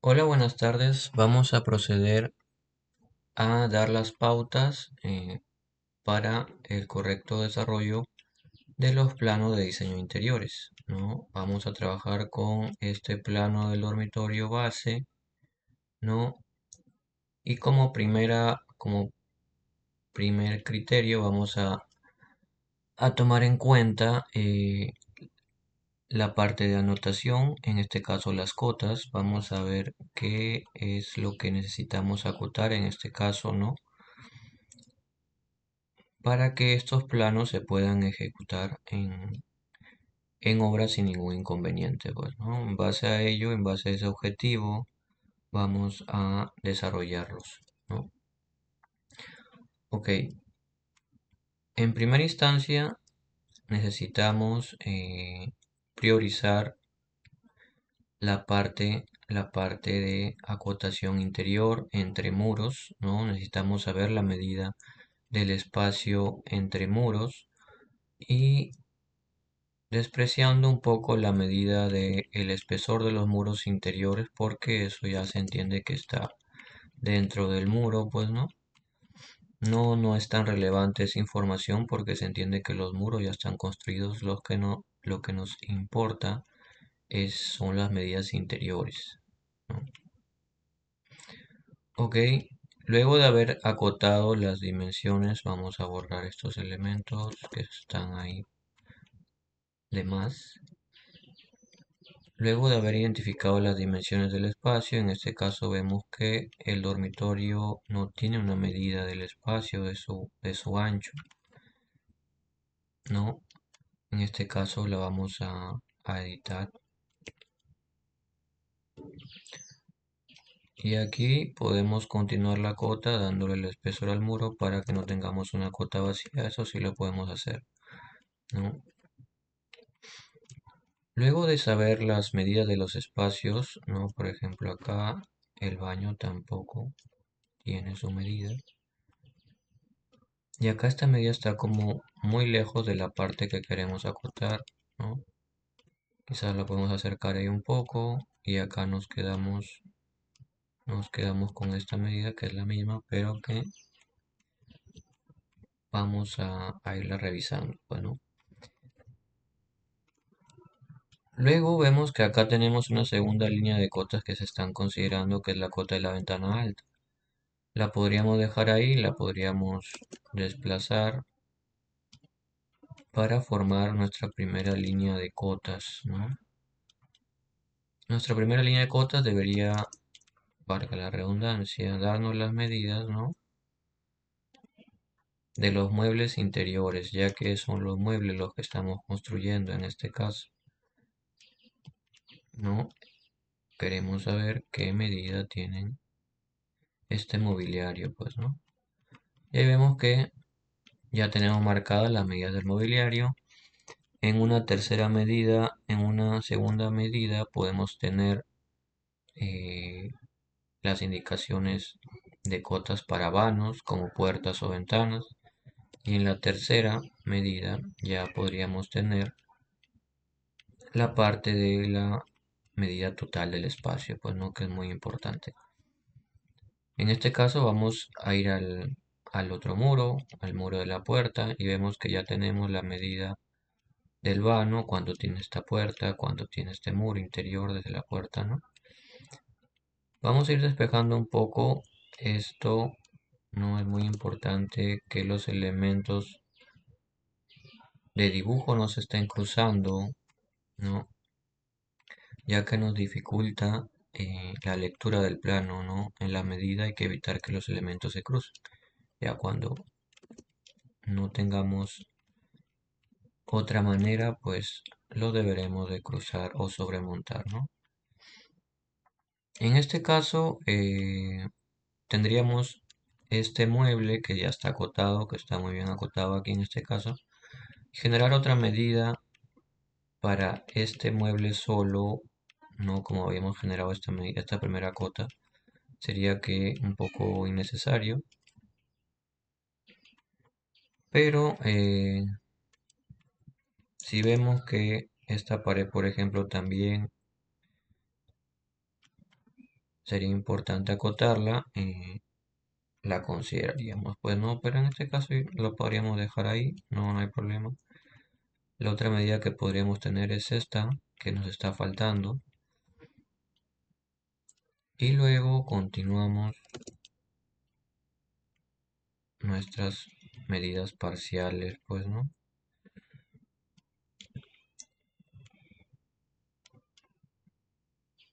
Hola, buenas tardes. Vamos a proceder a dar las pautas para el correcto desarrollo de los planos de diseño interiores, ¿no? Vamos a trabajar con este plano del dormitorio base, ¿no? Y como primer criterio vamos a tomar en cuenta la parte de anotación, en este caso las cotas. Vamos a ver qué es lo que necesitamos acotar en este caso, ¿no? Para que estos planos se puedan ejecutar en obra sin ningún inconveniente, pues, ¿no? En base a ello, en base a ese objetivo, vamos a desarrollarlos, ¿no? Ok, en primera instancia necesitamos priorizar la parte de acotación interior entre muros, ¿no? Necesitamos saber la medida del espacio entre muros y despreciando un poco la medida del espesor de los muros interiores, porque eso ya se entiende que está dentro del muro, pues no es tan relevante esa información porque se entiende que los muros ya están construidos. Lo que nos importa son las medidas interiores, ¿no? Ok, luego de haber acotado las dimensiones, vamos a borrar estos elementos que están ahí de más. Luego de haber identificado las dimensiones del espacio, en este caso vemos que el dormitorio no tiene una medida del espacio de su ancho, ¿no? En este caso la vamos a editar. Y aquí podemos continuar la cota dándole el espesor al muro para que no tengamos una cota vacía. Eso sí lo podemos hacer, ¿no? Luego de saber las medidas de los espacios, ¿no? Por ejemplo, acá el baño tampoco tiene su medida. Y acá esta medida está como muy lejos de la parte que queremos acotar, ¿no? Quizás la podemos acercar ahí un poco y acá nos quedamos con esta medida que es la misma, pero que vamos a irla revisando. Bueno, luego vemos que acá tenemos una segunda línea de cotas que se están considerando, que es la cota de la ventana alta. La podríamos dejar ahí, la podríamos desplazar para formar nuestra primera línea de cotas, ¿no? Nuestra primera línea de cotas debería, valga la redundancia, darnos las medidas, ¿no? De los muebles interiores, ya que son los muebles los que estamos construyendo en este caso, ¿no? Queremos saber qué medida tienen este mobiliario, pues, ¿no? Y ahí vemos que ya tenemos marcadas las medidas del mobiliario. En una tercera medida, en una segunda medida, podemos tener eh, las indicaciones de cotas para vanos, como puertas o ventanas. Y en la tercera medida ya podríamos tener la parte de la medida total del espacio, pues no, que es muy importante. En este caso vamos a ir al otro muro, al muro de la puerta, y vemos que ya tenemos la medida del vano, cuánto tiene esta puerta, cuánto tiene este muro interior desde la puerta, ¿no? Vamos a ir despejando un poco esto. No es muy importante que los elementos de dibujo no se estén cruzando, ¿no? Ya que nos dificulta la lectura del plano, ¿no? En la medida hay que evitar que los elementos se crucen. Ya cuando no tengamos otra manera, pues lo deberemos de cruzar o sobremontar, ¿no? En este caso, tendríamos este mueble que ya está acotado, que está muy bien acotado aquí en este caso. Generar otra medida para este mueble solo, no como habíamos generado esta primera cota, sería que un poco innecesario. Pero si vemos que esta pared, por ejemplo, también sería importante acotarla, la consideraríamos, pues no, pero en este caso lo podríamos dejar ahí, no, no hay problema. La otra medida que podríamos tener es esta, que nos está faltando, y luego continuamos nuestras medidas parciales, pues no.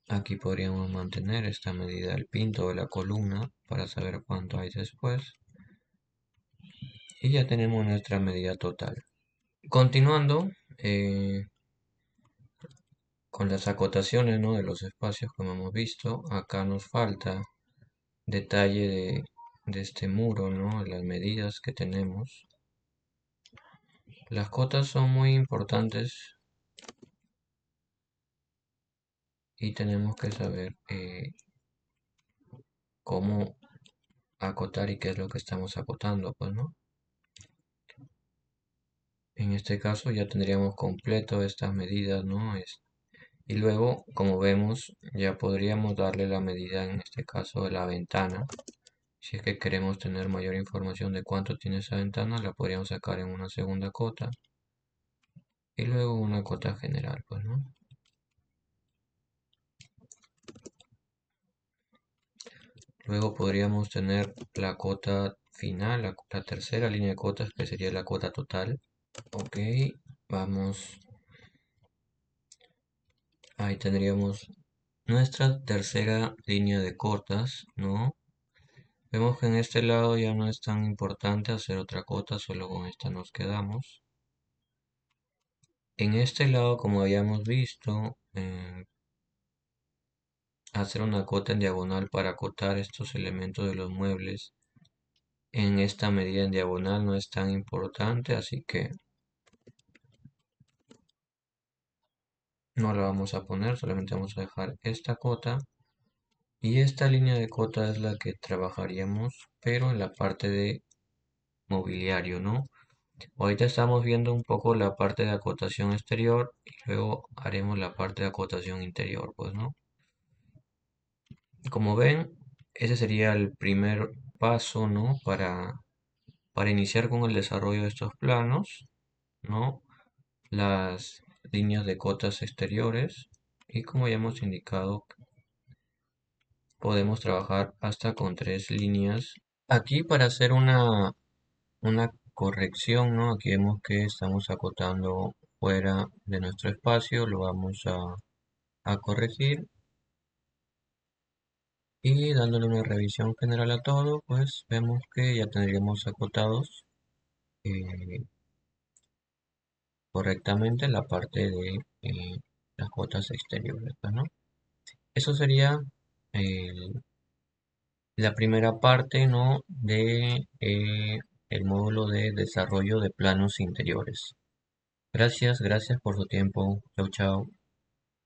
Aquí podríamos mantener esta medida del pinto de la columna para saber cuánto hay después. Y ya tenemos nuestra medida total. Continuando con las acotaciones, ¿no?, de los espacios como hemos visto, acá nos falta detalle de este muro, ¿no?, las medidas que tenemos. Las cotas son muy importantes y tenemos que saber cómo acotar y qué es lo que estamos acotando, pues, ¿no? En este caso ya tendríamos completo estas medidas, ¿no? Y luego, como vemos, ya podríamos darle la medida, en este caso, de la ventana. Si es que queremos tener mayor información de cuánto tiene esa ventana, la podríamos sacar en una segunda cota. Y luego una cota general, pues, ¿no? Luego podríamos tener la cota final, la tercera línea de cotas, que sería la cota total. Ok, vamos. Ahí tendríamos nuestra tercera línea de cotas, ¿no? Vemos que en este lado ya no es tan importante hacer otra cota, solo con esta nos quedamos. En este lado, como habíamos visto, hacer una cota en diagonal para acotar estos elementos de los muebles en esta medida en diagonal no es tan importante, así que no la vamos a poner, solamente vamos a dejar esta cota. Y esta línea de cota es la que trabajaríamos, pero en la parte de mobiliario, ¿no? Ahorita estamos viendo un poco la parte de acotación exterior y luego haremos la parte de acotación interior, pues, ¿no? Como ven, ese sería el primer paso, ¿no? Para iniciar con el desarrollo de estos planos, ¿no? Las líneas de cotas exteriores y como ya hemos indicado, podemos trabajar hasta con 3 líneas. Aquí para hacer una corrección, ¿no? Aquí vemos que estamos acotando fuera de nuestro espacio, lo vamos a corregir y dándole una revisión general a todo, pues vemos que ya tendríamos acotados eh, correctamente la parte de las cotas exteriores, pues, ¿no? Eso sería el- la primera parte, ¿no?, de el módulo de desarrollo de planos interiores. Gracias, gracias por su tiempo. Chau, chau.